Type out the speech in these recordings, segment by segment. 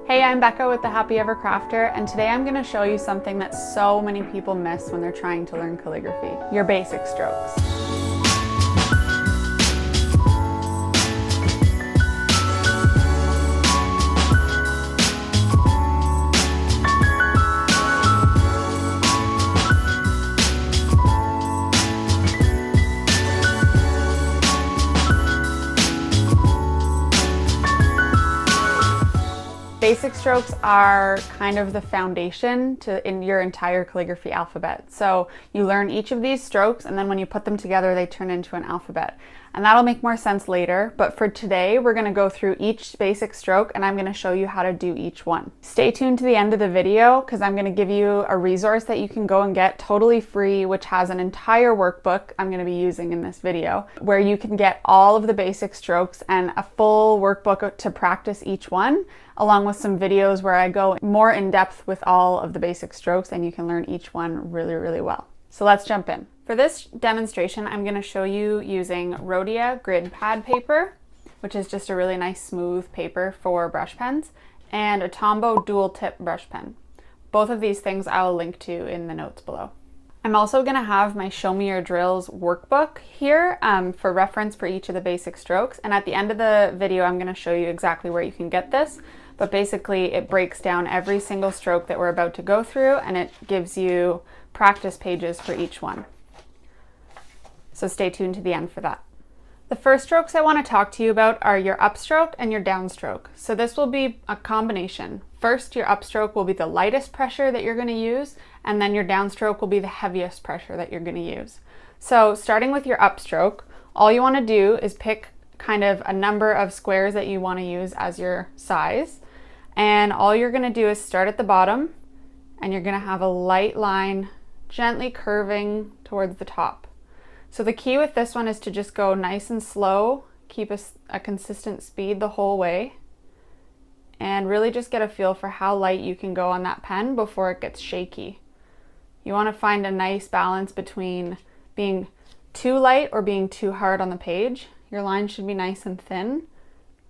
Hey, I'm Becca with the Happy Ever Crafter, and today I'm going to show you something that so many people miss when they're trying to learn calligraphy: your basic strokes. Basic strokes are kind of the foundation in your entire calligraphy alphabet. So you learn each of these strokes, and then when you put them together, they turn into an alphabet. And that'll make more sense later, but for today, we're gonna go through each basic stroke and I'm gonna show you how to do each one. Stay tuned to the end of the video because I'm gonna give you a resource that you can go and get totally free, which has an entire workbook I'm gonna be using in this video, where you can get all of the basic strokes and a full workbook to practice each one, along with some videos where I go more in depth with all of the basic strokes and you can learn each one really, really well. So let's jump in. For this demonstration, I'm going to show you using Rhodia grid pad paper, which is just a really nice smooth paper for brush pens, and a Tombow dual tip brush pen. Both of these things I'll link to in the notes below. I'm also going to have my Show Me Your Drills workbook here for reference for each of the basic strokes, and at the end of the video I'm going to show you exactly where you can get this. But basically it breaks down every single stroke that we're about to go through, and it gives you practice pages for each one. So stay tuned to the end for that. The first strokes I want to talk to you about are your upstroke and your downstroke. So this will be a combination. First, your upstroke will be the lightest pressure that you're going to use, and then your downstroke will be the heaviest pressure that you're going to use. So starting with your upstroke, all you want to do is pick kind of a number of squares that you want to use as your size. And all you're going to do is start at the bottom, and you're going to have a light line gently curving towards the top. So the key with this one is to just go nice and slow, keep a consistent speed the whole way, and really just get a feel for how light you can go on that pen before it gets shaky. You want to find a nice balance between being too light or being too hard on the page. Your line should be nice and thin,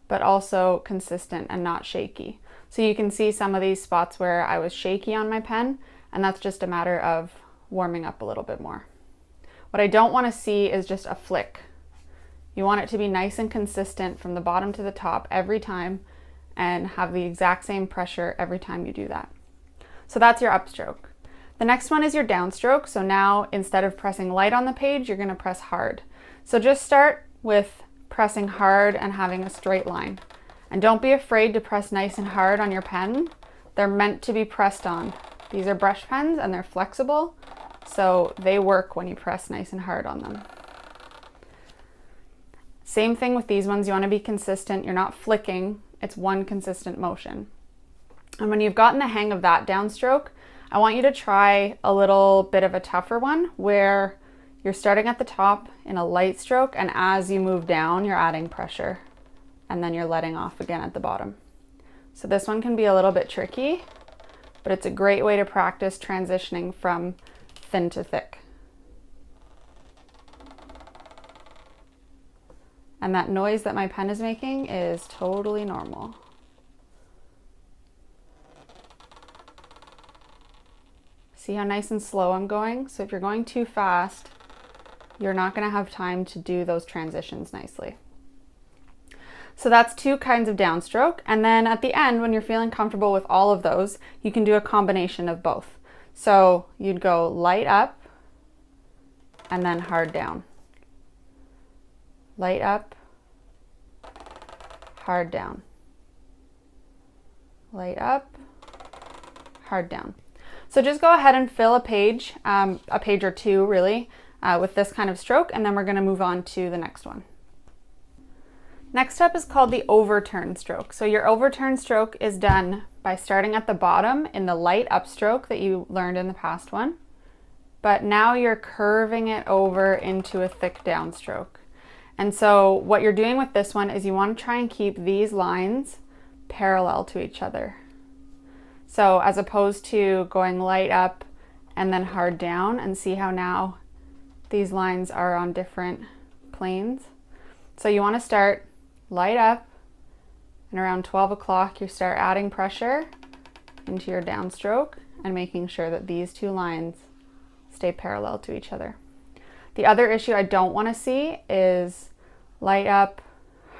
but also consistent and not shaky. So you can see some of these spots where I was shaky on my pen, and that's just a matter of warming up a little bit more. What I don't want to see is just a flick. You want it to be nice and consistent from the bottom to the top every time and have the exact same pressure every time you do that. So that's your upstroke. The next one is your downstroke. So now instead of pressing light on the page, you're going to press hard. So just start with pressing hard and having a straight line. And don't be afraid to press nice and hard on your pen. They're meant to be pressed on. These are brush pens and they're flexible, so they work when you press nice and hard on them. Same thing with these ones. You want to be consistent. You're not flicking. It's one consistent motion. And when you've gotten the hang of that downstroke, I want you to try a little bit of a tougher one where you're starting at the top in a light stroke, and as you move down, you're adding pressure, and then you're letting off again at the bottom. So this one can be a little bit tricky, but it's a great way to practice transitioning from thin to thick. And that noise that my pen is making is totally normal. See how nice and slow I'm going? So if you're going too fast, you're not going to have time to do those transitions nicely. So that's two kinds of downstroke. And then at the end, when you're feeling comfortable with all of those, you can do a combination of both. So you'd go light up and then hard down. Light up, hard down. Light up, hard down. So just go ahead and fill a page or two really, with this kind of stroke, and then we're going to move on to the next one. Next up is called the overturn stroke. So your overturn stroke is done by starting at the bottom in the light upstroke that you learned in the past one, but now you're curving it over into a thick downstroke. And so what you're doing with this one is you want to try and keep these lines parallel to each other. So as opposed to going light up and then hard down, and see how now these lines are on different planes. So you want to start light up and around 12 o'clock you start adding pressure into your downstroke and making sure that these two lines stay parallel to each other. The other issue I don't want to see is light up,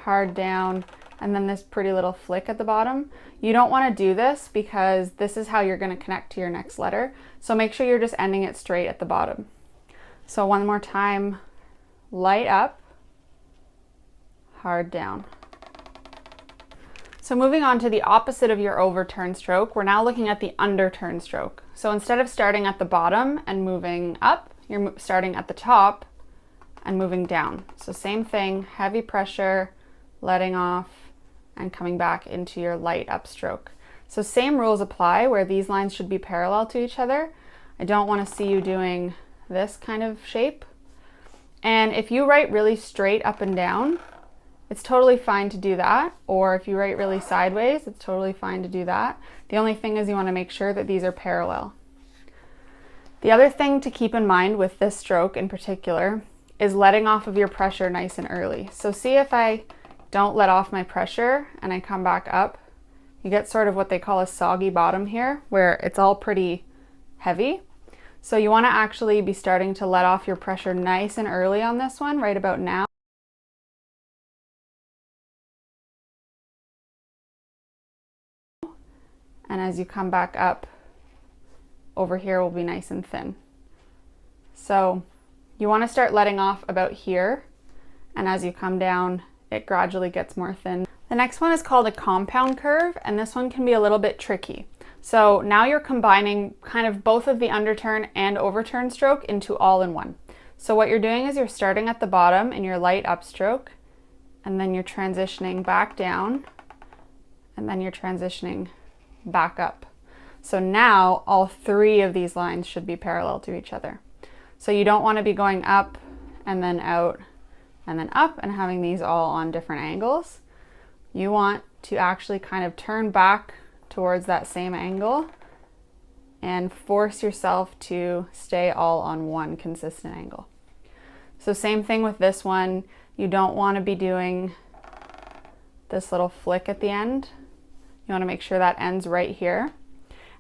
hard down, and then this pretty little flick at the bottom. You don't want to do this because this is how you're going to connect to your next letter. So make sure you're just ending it straight at the bottom. So one more time, light up, hard down. So moving on to the opposite of your overturn stroke, we're now looking at the underturn stroke. So instead of starting at the bottom and moving up, you're starting at the top and moving down. So same thing, heavy pressure, letting off, and coming back into your light up stroke. So same rules apply where these lines should be parallel to each other. I don't want to see you doing this kind of shape. And if you write really straight up and down, it's totally fine to do that. Or if you write really sideways, it's totally fine to do that. The only thing is you want to make sure that these are parallel. The other thing to keep in mind with this stroke in particular is letting off of your pressure nice and early. So see if I don't let off my pressure and I come back up, you get sort of what they call a soggy bottom here, where it's all pretty heavy. So you want to actually be starting to let off your pressure nice and early on this one, right about now. And as you come back up, over here will be nice and thin. So you want to start letting off about here, and as you come down, it gradually gets more thin. The next one is called a compound curve, and this one can be a little bit tricky. So now you're combining kind of both of the underturn and overturn stroke into all in one. So what you're doing is you're starting at the bottom in your light upstroke, and then you're transitioning back down, and then you're transitioning back up. So now all three of these lines should be parallel to each other. So you don't want to be going up and then out and then up and having these all on different angles. You want to actually kind of turn back towards that same angle and force yourself to stay all on one consistent angle. So same thing with this one. You don't want to be doing this little flick at the end. You want to make sure that ends right here.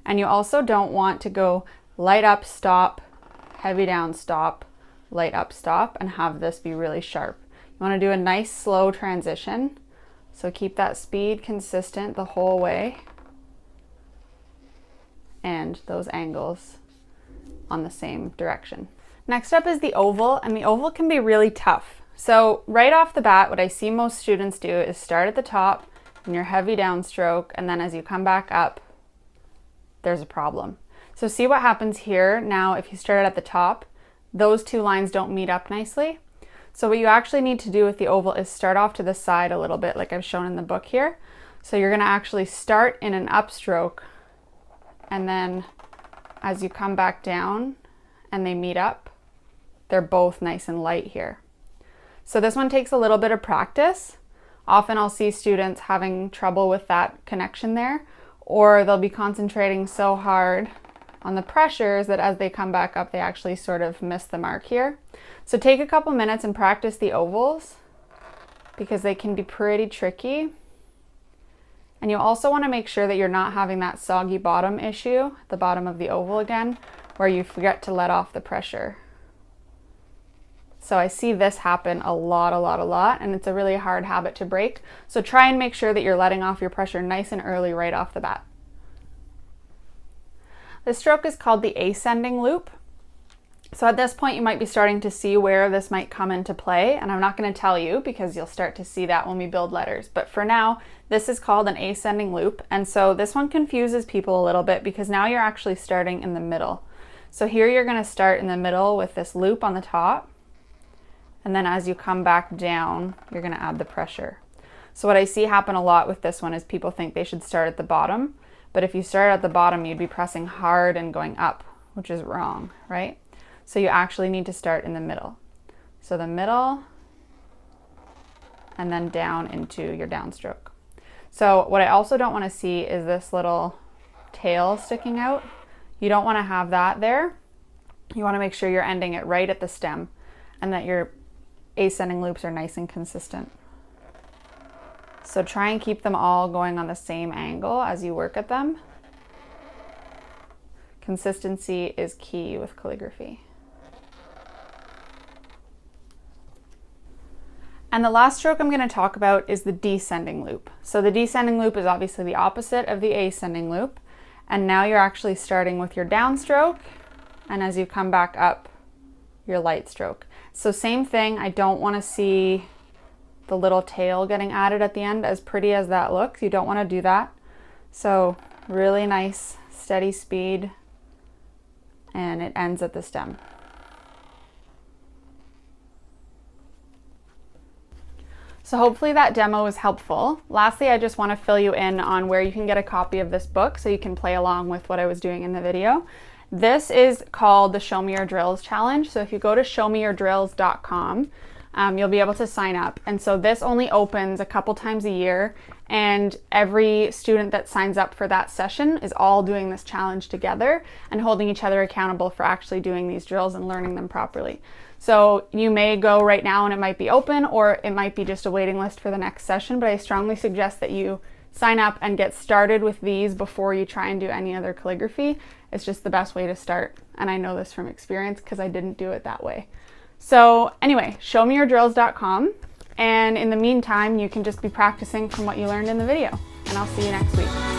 And you also don't want to go light up, stop, heavy down, stop, light up, stop, and have this be really sharp. You want to do a nice slow transition. So keep that speed consistent the whole way. And those angles on the same direction. Next up is the oval, and the oval can be really tough. So right off the bat, what I see most students do is start at the top in your heavy downstroke, and then as you come back up, there's a problem. So see what happens here. Now, if you started at the top, those two lines don't meet up nicely. So what you actually need to do with the oval is start off to the side a little bit, like I've shown in the book here. So you're gonna actually start in an upstroke, and then as you come back down and they meet up, they're both nice and light here. So this one takes a little bit of practice. Often I'll see students having trouble with that connection there, or they'll be concentrating so hard on the pressures that as they come back up, they actually sort of miss the mark here. So take a couple minutes and practice the ovals because they can be pretty tricky. And you also want to make sure that you're not having that soggy bottom issue at the bottom of the oval again, where you forget to let off the pressure. So I see this happen a lot, and it's a really hard habit to break. So try and make sure that you're letting off your pressure nice and early right off the bat. This stroke is called the ascending loop. So at this point, you might be starting to see where this might come into play, and I'm not going to tell you because you'll start to see that when we build letters. But for now, this is called an ascending loop, and so this one confuses people a little bit because now you're actually starting in the middle. So here you're going to start in the middle with this loop on the top, and then as you come back down, you're going to add the pressure. So what I see happen a lot with this one is people think they should start at the bottom, but if you start at the bottom, you'd be pressing hard and going up, which is wrong, right? So you actually need to start in the middle. So the middle, and then down into your downstroke. So what I also don't want to see is this little tail sticking out. You don't want to have that there. You want to make sure you're ending it right at the stem and that your ascending loops are nice and consistent. So try and keep them all going on the same angle as you work at them. Consistency is key with calligraphy. And the last stroke I'm going to talk about is the descending loop. So the descending loop is obviously the opposite of the ascending loop. And now you're actually starting with your downstroke, and as you come back up, your light stroke. So same thing, I don't want to see the little tail getting added at the end, as pretty as that looks. You don't want to do that. So really nice, steady speed, and it ends at the stem. So hopefully that demo was helpful. Lastly, I just want to fill you in on where you can get a copy of this book so you can play along with what I was doing in the video. This is called the Show Me Your Drills Challenge. So if you go to showmeyourdrills.com, you'll be able to sign up. And so this only opens a couple times a year, and every student that signs up for that session is all doing this challenge together and holding each other accountable for actually doing these drills and learning them properly. So you may go right now and it might be open, or it might be just a waiting list for the next session, but I strongly suggest that you sign up and get started with these before you try and do any other calligraphy. It's just the best way to start. And I know this from experience because I didn't do it that way. So anyway, showmeyourdrills.com. And in the meantime, you can just be practicing from what you learned in the video. And I'll see you next week.